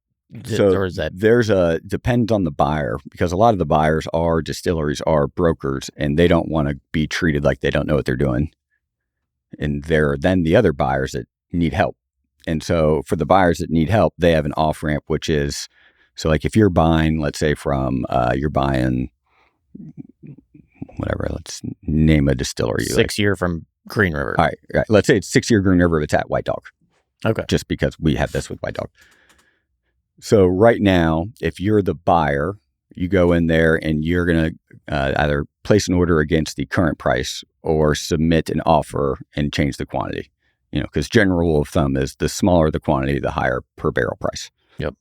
Depends on the buyer, because a lot of the buyers are distilleries, are brokers, and they don't want to be treated like they don't know what they're doing. And there are then the other buyers that need help. And so for the buyers that need help, they have an off ramp, which is, so if you're buying, let's say you're buying whatever, let's name a distillery. 6-year from Green River. All right. Let's say it's 6-year Green River. It's at White Dog. Okay. Just because we have this with White Dog. So right now, if you're the buyer, you go in there and you're going to either place an order against the current price or submit an offer and change the quantity. Because general rule of thumb is the smaller the quantity, the higher per barrel price. Yep.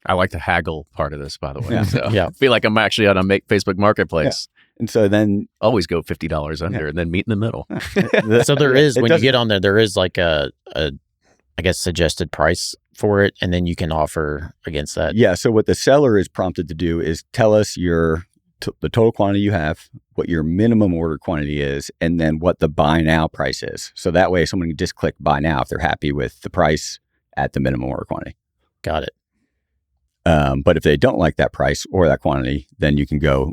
I like the haggle part of this, by the way. Yeah. So Yeah. I feel like I'm actually on a Facebook Marketplace. Yeah. And so then always go $50 under and then meet in the middle. So there is, when you get on there is I guess, suggested price for it, and then you can offer against that. Yeah. So what the seller is prompted to do is tell us the total quantity you have, what your minimum order quantity is, and then what the buy now price is. So that way someone can just click buy now if they're happy with the price at the minimum order quantity. Got it. But if they don't like that price or that quantity, then you can go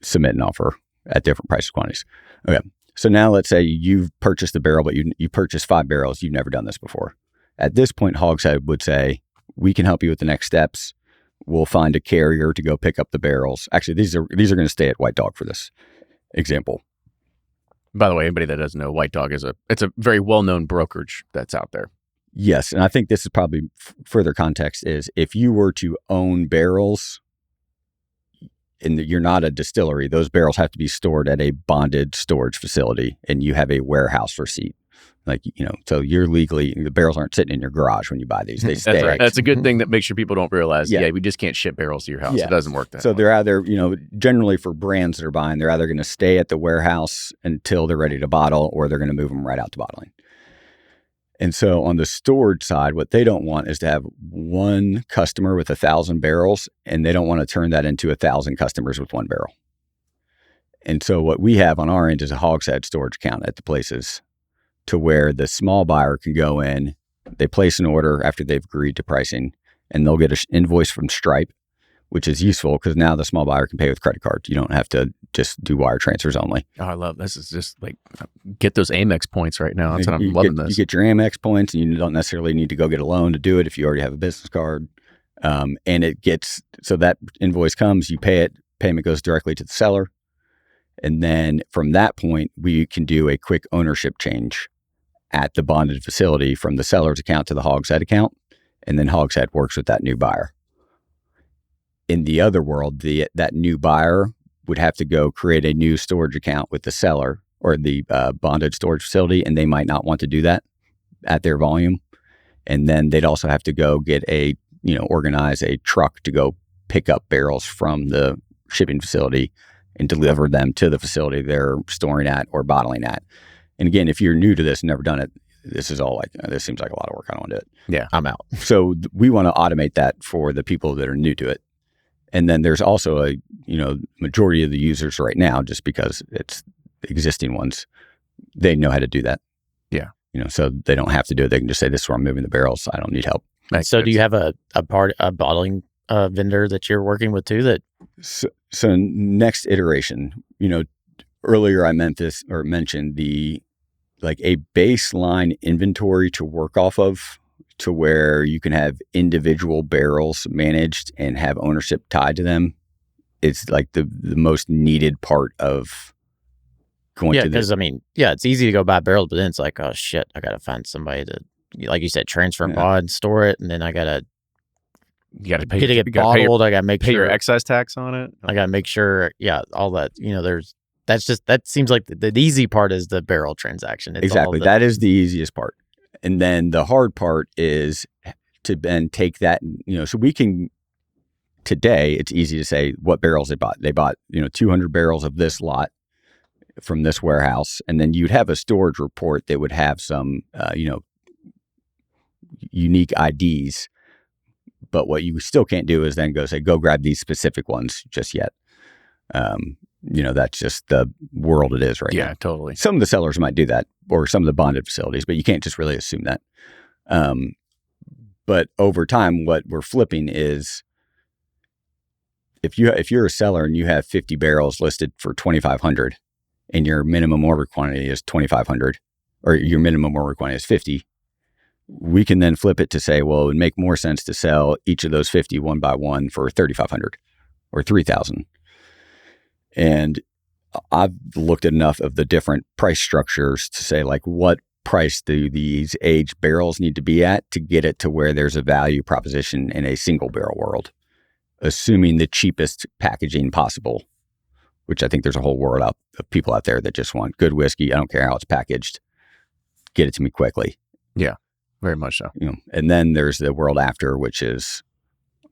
submit an offer at different price quantities. Okay. So now let's say you've purchased a barrel, but you purchased 5 barrels. You've never done this before. At this point, Hogshead would say, we can help you with the next steps. We'll find a carrier to go pick up the barrels. Actually, these are going to stay at White Dog for this example. By the way, anybody that doesn't know, White Dog it's a very well-known brokerage that's out there. Yes, and I think this is probably further context is if you were to own barrels and you're not a distillery, those barrels have to be stored at a bonded storage facility and you have a warehouse receipt. Like, so you're legally, the barrels aren't sitting in your garage when you buy these. They stay. That's right. That's a good thing that makes sure people don't realize, we just can't ship barrels to your house. Yeah. It doesn't work that So way. they're either, generally for brands that are buying, they're either going to stay at the warehouse until they're ready to bottle or they're going to move them right out to bottling. And so on the storage side, what they don't want is to have one customer with 1,000 barrels, and they don't want to turn that into 1,000 customers with one barrel. And so what we have on our end is a Hogshead storage account at the places to where the small buyer can go in, they place an order after they've agreed to pricing, and they'll get an invoice from Stripe, which is useful because now the small buyer can pay with credit cards. You don't have to just do wire transfers only. Oh, I love this. Is just like get those Amex points right now. That's what I'm loving this. You get your Amex points, and you don't necessarily need to go get a loan to do it if you already have a business card. And it gets, so that invoice comes, you pay it, payment goes directly to the seller. And then from that point, we can do a quick ownership change at the bonded facility from the seller's account to the Hogshead account. And then Hogshead works with that new buyer. In the other world, that new buyer would have to go create a new storage account with the seller or the bonded storage facility, and they might not want to do that at their volume. And then they'd also have to go get organize a truck to go pick up barrels from the shipping facility and deliver them to the facility they're storing at or bottling at. And again, if you're new to this and never done it, this is all like, this seems like a lot of work. I don't want to do it. Yeah, I'm out. So we want to automate that for the people that are new to it. And then there's also a, majority of the users right now, just because it's existing ones, they know how to do that. Yeah. So they don't have to do it. They can just say, this is where I'm moving the barrels. I don't need help. So do you have a bottling vendor that you're working with too? So next iteration, earlier I mentioned a baseline inventory to work off of, to where you can have individual barrels managed and have ownership tied to them. It's like the most needed part of going to because it's easy to go buy barrels, but then it's like, oh shit, I got to find somebody to, like you said, transfer and buy and store it. And then I got to, get bottled. I got to make pay sure your excise tax on it. I got to make sure, all that, that seems like the easy part is the barrel transaction. It's exactly. That is the easiest part. And then the hard part is to then take that, so we can, today, it's easy to say what barrels they bought. They bought, 200 barrels of this lot from this warehouse. And then you'd have a storage report that would have some, unique IDs. But what you still can't do is then go grab these specific ones just yet. That's just the world it is right now. Yeah, totally. Some of the sellers might do that, or some of the bonded facilities, but you can't just really assume that. But over time, what we're flipping is if you're a seller and you have 50 barrels listed for 2,500 and your minimum order quantity is 2,500, or your minimum order quantity is 50, we can then flip it to say, well, it would make more sense to sell each of those 50 one by one for 3,500 or 3,000. And I've looked at enough of the different price structures to say, like, what price do these aged barrels need to be at to get it to where there's a value proposition in a single barrel world, assuming the cheapest packaging possible, which I think there's a whole world of people out there that just want good whiskey. I don't care how it's packaged. Get it to me quickly. Yeah, very much so. And then there's the world after, which is,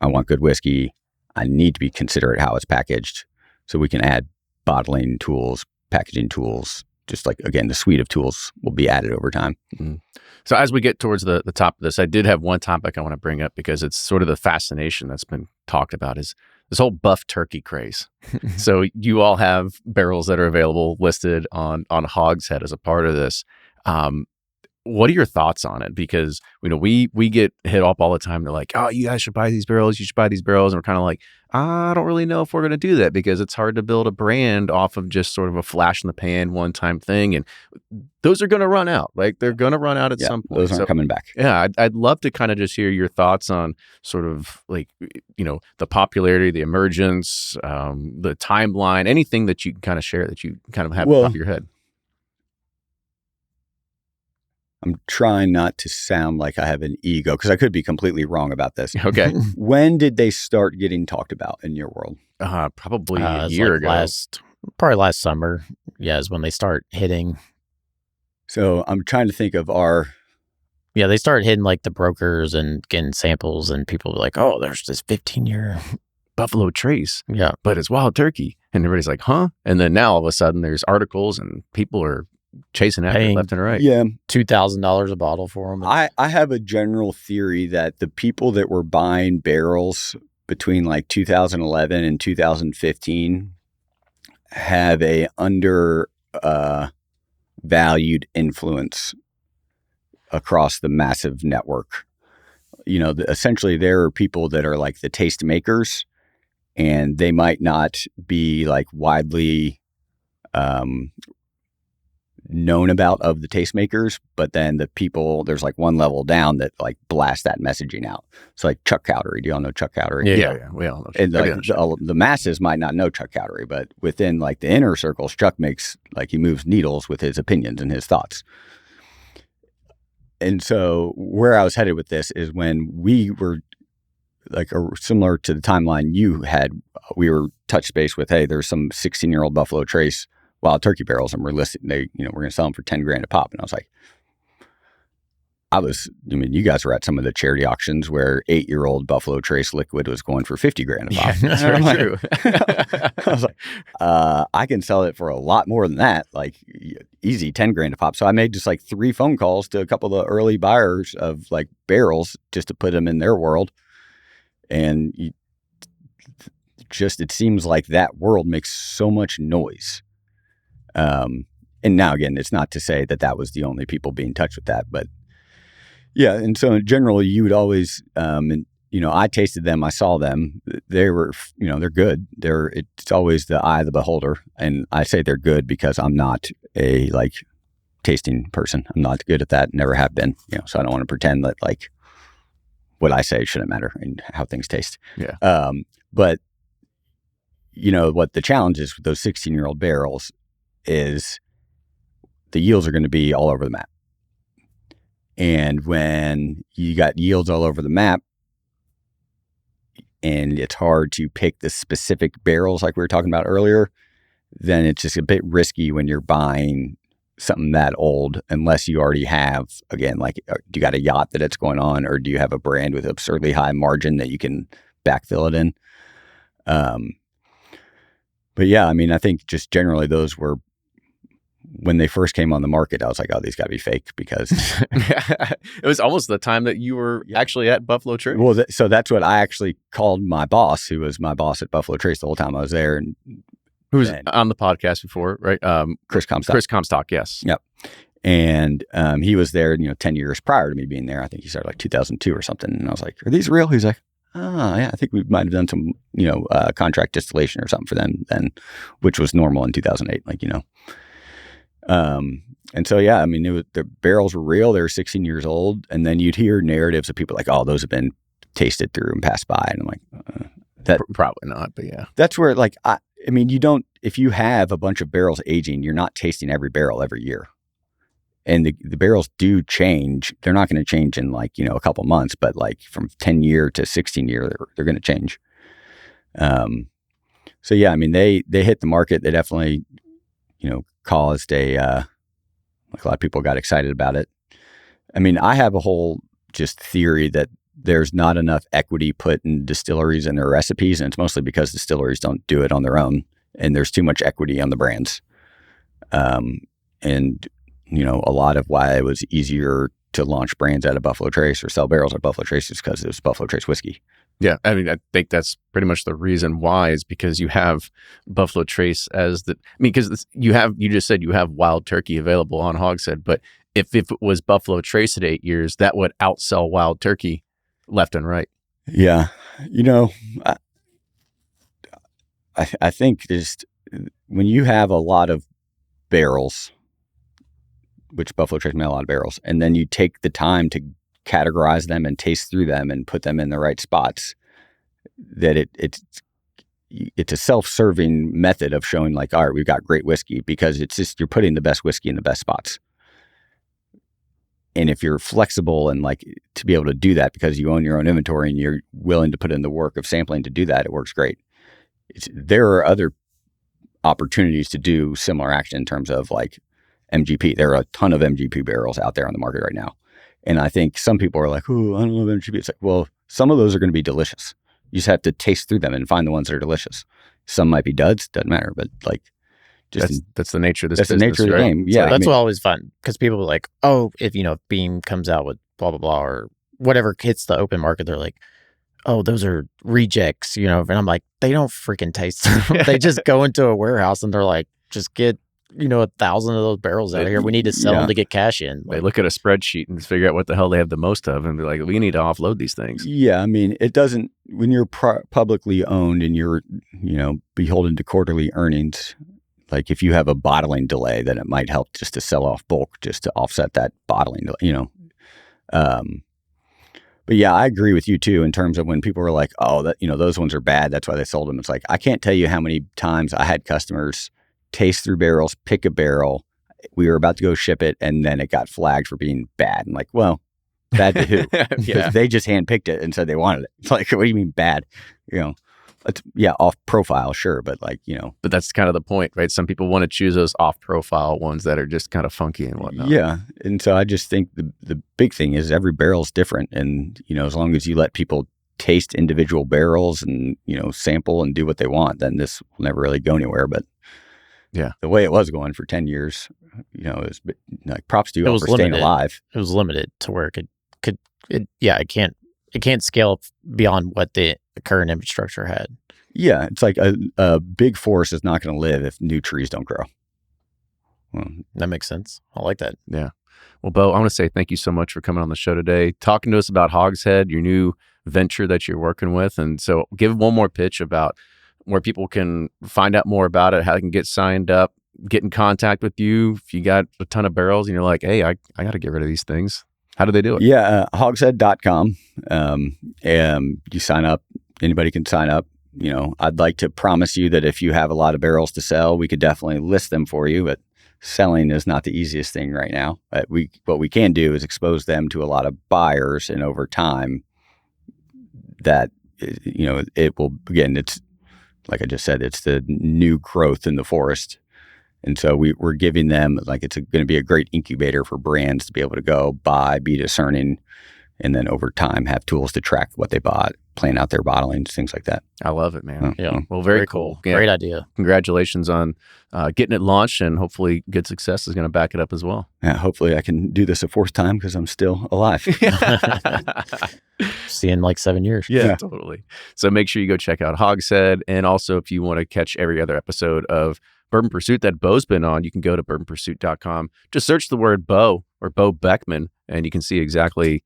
I want good whiskey. I need to be considerate how it's packaged. So we can add bottling tools, packaging tools, just like, again, the suite of tools will be added over time. Mm. So as we get towards the top of this, I did have one topic I want to bring up because it's sort of the fascination that's been talked about is this whole buff turkey craze. So you all have barrels that are available listed on Hogs Head as a part of this. What are your thoughts on it? Because we get hit up all the time. They're like, "Oh, you guys should buy these barrels. You should buy these barrels." And we're kind of like, I don't really know if we're going to do that because it's hard to build a brand off of just sort of a flash in the pan, one time thing. And those are going to run out. Like they're going to run out at some point. Those aren't coming back. Yeah, I'd love to kind of just hear your thoughts on sort of like the popularity, the emergence, the timeline, anything that you can kind of share that you kind of have on top of your head. I'm trying not to sound like I have an ego because I could be completely wrong about this. Okay. When did they start getting talked about in your world? Probably a year ago. Probably last summer. Yeah, is when they start hitting. So I'm trying to think of Yeah, they start hitting like the brokers and getting samples, and people are like, "Oh, there's this 15-year Buffalo Trace." Yeah, but it's wild turkey, and everybody's like, "Huh?" And then now all of a sudden, there's articles and people are chasing after it left and right. Yeah. $2,000 a bottle for them. I have a general theory that the people that were buying barrels between like 2011 and 2015 have a valued influence across the massive network. Essentially there are people that are like the taste makers, and they might not be like widely known about of the tastemakers, but then the people, there's like one level down that like blast that messaging out. So like Chuck Cowdery, do y'all know Chuck Cowdery? Yeah. We all know. And the masses might not know Chuck Cowdery, but within like the inner circles, Chuck makes like, he moves needles with his opinions and his thoughts. And so where I was headed with this is when we were like similar to the timeline you had, we were touch base with, hey, there's some 16-year-old Buffalo Trace wild turkey barrels, and we're listing, we're going to sell them for $10,000 a pop. And I was like, you guys were at some of the charity auctions where 8-year-old Buffalo Trace liquid was going for $50,000 a pop. Yeah, that's very true. I was like, I can sell it for a lot more than that, like easy $10,000 a pop. So I made just like 3 phone calls to a couple of the early buyers of like barrels just to put them in their world. And it seems like that world makes so much noise. And now again, it's not to say that was the only people being touched with that, but yeah. And so in general, you would always, I tasted them, I saw them, they were, they're good. It's always the eye of the beholder. And I say they're good because I'm not a like tasting person. I'm not good at that. Never have been, so I don't want to pretend that like what I say shouldn't matter and how things taste. Yeah. But what the challenge is with those 16-year-old barrels is the yields are going to be all over the map. And when you got yields all over the map and it's hard to pick the specific barrels like we were talking about earlier, then it's just a bit risky when you're buying something that old, unless you already have, again, like, do you got a yacht that it's going on, or do you have a brand with absurdly high margin that you can backfill it in? But yeah, I think just generally those were, when they first came on the market, I was like, oh, these got to be fake because it was almost the time that you were actually at Buffalo Trace. Well, so that's what I actually called my boss, who was my boss at Buffalo Trace the whole time I was there. And who was on the podcast before, right? Chris Comstock. Chris Comstock, yes. Yep. And he was there, 10 years prior to me being there. I think he started like 2002 or something. And I was like, are these real? He's like, yeah, I think we might have done some, contract distillation or something for them then, which was normal in 2008, and so, yeah, the barrels were real. They were 16 years old. And then you'd hear narratives of people like, oh, those have been tasted through and passed by. And I'm like, that probably not, but yeah. That's where you don't, if you have a bunch of barrels aging, you're not tasting every barrel every year. And the barrels do change. They're not going to change in a couple months, but like from 10 year to 16 year, they're going to change. So yeah, they hit the market. They definitely, caused a lot of people got excited about it. I have a whole just theory that there's not enough equity put in distilleries and their recipes, and it's mostly because distilleries don't do it on their own, and there's too much equity on the brands. And, a lot of why it was easier to launch brands out of Buffalo Trace or sell barrels at Buffalo Trace is because it was Buffalo Trace whiskey. Yeah, I mean, I think that's pretty much the reason why is because you have Buffalo Trace as because you just said you have Wild Turkey available on Hogs Head, but if it was Buffalo Trace at 8 years, that would outsell Wild Turkey left and right. Yeah. I think just when you have a lot of barrels, which Buffalo Trace made a lot of barrels, and then you take the time to categorize them and taste through them and put them in the right spots, that it's a self-serving method of showing like, all right, we've got great whiskey, because it's just, you're putting the best whiskey in the best spots. And if you're flexible and like to be able to do that because you own your own inventory and you're willing to put in the work of sampling to do that, it works great. There are other opportunities to do similar action in terms of like MGP. There are a ton of MGP barrels out there on the market right now. And I think some people are like, oh, I don't love MGP. It's like, well, some of those are going to be delicious. You just have to taste through them and find the ones that are delicious. Some might be duds, doesn't matter, but like, that's the nature of this that's business, the nature of the right? game. Yeah. That's always fun because people are like, oh, if Beam comes out with blah, blah, blah, or whatever hits the open market, they're like, oh, those are rejects, and I'm like, they don't freaking taste them. They just go into a warehouse and they're like, just get, 1,000 of those barrels out of here. We need to sell them to get cash in. They look at a spreadsheet and figure out what the hell they have the most of and be like, we need to offload these things. Yeah. I mean, it doesn't, when you're publicly owned and you're, beholden to quarterly earnings, like if you have a bottling delay, then it might help just to sell off bulk, just to offset that bottling, But yeah, I agree with you too, in terms of when people were like, oh, that, those ones are bad, that's why they sold them. It's like, I can't tell you how many times I had customers taste through barrels, pick a barrel. We were about to go ship it, and then it got flagged for being bad. And like, well, bad to who? Because they just handpicked it and said they wanted it. It's like, what do you mean bad? Off profile, sure, but like, But that's kind of the point, right? Some people want to choose those off profile ones that are just kind of funky and whatnot. Yeah. And so I just think the big thing is every barrel's different. And, as long as you let people taste individual barrels and, sample and do what they want, then this will never really go anywhere. But yeah, the way it was going for 10 years, it was like props to you all for staying alive. It was limited to where it can't scale up beyond what the current infrastructure had. Yeah, it's like a big forest is not going to live if new trees don't grow. Well, that makes sense. I like that. Yeah. Well, Beau, I want to say thank you so much for coming on the show today, talking to us about Hogs Head, your new venture that you're working with. And so give one more pitch about where people can find out more about it, how they can get signed up, get in contact with you. If you got a ton of barrels and you're like, hey, I got to get rid of these things. How do they do it? Yeah, hogshead.com. You sign up. Anybody can sign up. I'd like to promise you that if you have a lot of barrels to sell, we could definitely list them for you, but selling is not the easiest thing right now. What we can do is expose them to a lot of buyers, and over time that, it will, again, it's like I just said, it's the new growth in the forest. And so we're giving them, like, it's going to be a great incubator for brands to be able to go buy, be discerning, and then over time have tools to track what they bought, plan out their bottling, things like that. I love it, man. Yeah. Well, very cool. Yeah. Great idea. Congratulations on getting it launched, and hopefully good success is going to back it up as well. Yeah, hopefully I can do this a fourth time because I'm still alive. See you in like 7 years. Yeah, totally. So make sure you go check out Hogs Head. And also, if you want to catch every other episode of Bourbon Pursuit that Beau's been on, you can go to bourbonpursuit.com. Just search the word Beau or Beau Beckman, and you can see exactly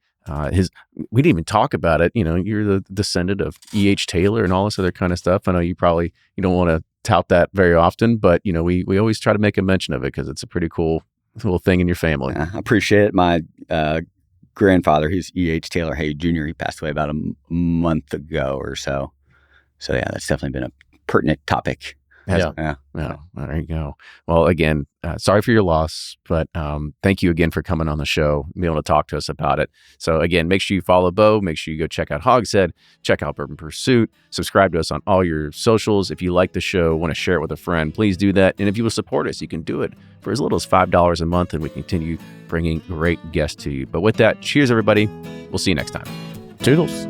we didn't even talk about it. You're the descendant of E.H. Taylor and all this other kind of stuff. I know you don't want to tout that very often, but we always try to make a mention of it because it's a pretty cool little thing in your family. Yeah, I appreciate it. My grandfather, he's E.H. Taylor Hay Jr. He passed away about a month ago or so. So yeah, that's definitely been a pertinent topic. Yeah. There you go. Well, again, sorry for your loss, but thank you again for coming on the show and being able to talk to us about it. So again, make sure you follow Beau. Make sure you go check out Hogs Head, check out Bourbon Pursuit, subscribe to us on all your socials. If you like the show, want to share it with a friend, please do that. And if you will support us, you can do it for as little as $5 a month, and we continue bringing great guests to you. But with that, cheers, everybody. We'll see you next time. Toodles.